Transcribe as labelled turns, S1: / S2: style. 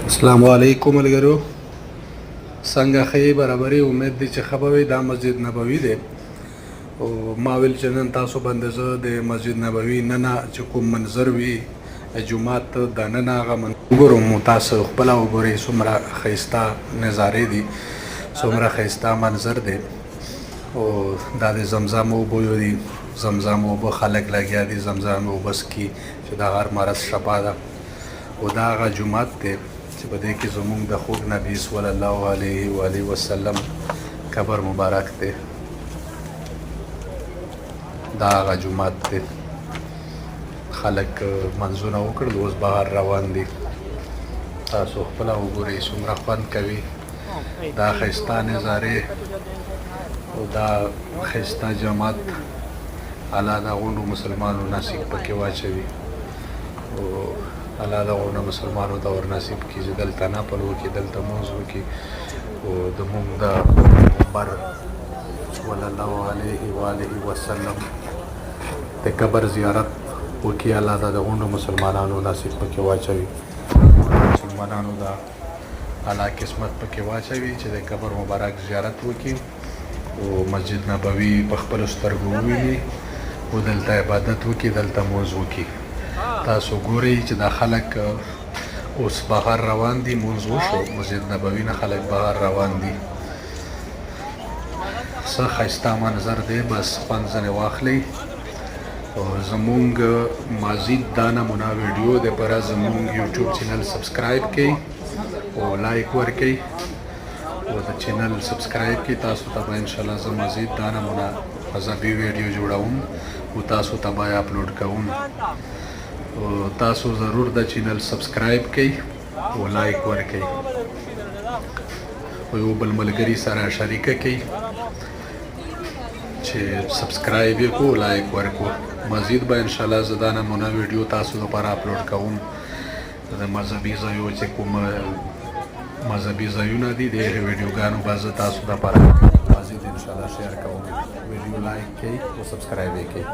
S1: السلام علیکم ملګرو، څنګه ښې برابرې؟ امید دی چې ښه به وي. دا مسجد نبوي دی او ما ویل چې نن تاسو باندې زه د مسجد نبوي ننه چې کوم منظر وي جومات دننه هغه وګورم. تاسو خپله وګورئ څومره ښایسته نظارې دي، څومره ښایسته منظر دی. او دا د زمزم اوبه دي، زمزم اوبه خلک لګیا دي زمزم اوبه څکي چې د هر مرض شفا ده. او دا هغه جومات دی چې په دې کې زموږ د خوږ نبي صلی الله علیه و آله وسلم قبر مبارک دی. دا هغه جومات دی. خلک منځونه وکړل، اوس بهر روان دي. تاسو خپله وګورئ څومره خوند کوي. دا ښایسته نظارې او دا ښایسته جماعت الله د غونډو مسلمانو نصیب پکې واچوي او الله د غونډو مسلمانو ته ور نصیب کړي چې دلته نفل وکړي، دلته مونځ وکړي او زموږ د پیغمبر صلی الله علیه و آله وسلم د قبر زیارت وکړي. الله د غونډو مسلمانانو نصیب پکې واچوي، مسلمانانو د الله قسمت پکې واچوي چې د قبر مبارک زیارت وکړي او مسجد نبوي په خپلو سترګو وویني او دلته عبادت وکړي، دلته مونځ وکړي. تاسو ګورئ چې دا خلک اوس بهر روان دي. مونځ وشو، مسجد نبوي نه خلک بهر روان دي. څه ښایسته منظر دی، بس خوند ځنې واخلئ. او زمونږ مزید دا نمونه ویډیو دپاره زمونږ یوټیوب چینل سبسکرایب کړئ او لایک ورکړئ او د چینل سبسکرایب کړئ. تاسو ته به انشاءالله زه مزید دا نمونه مذهبي ویډیو جوړوم او تاسو ته به یې اپلوډ کوم. او تاسو ضرور د چینل سبسکرایب کړئ او لایک ورکړئ او یو بل ملګري سره شریکه کړئ چې سبسکرایب یې کړو، لایک ورکړو. مزید به انشاءالله زه دا نمونه ویډیو تاسو لپاره اپلوډ کوم. د مذهبي ځایو چې کوم مذهبي ځایونه دي د هغې ویډیوګانو به زه تاسو لپاره مزید انشاءالله شیر کوم. ویډیو لایک کړئ او سبسکرایب یې کړئ.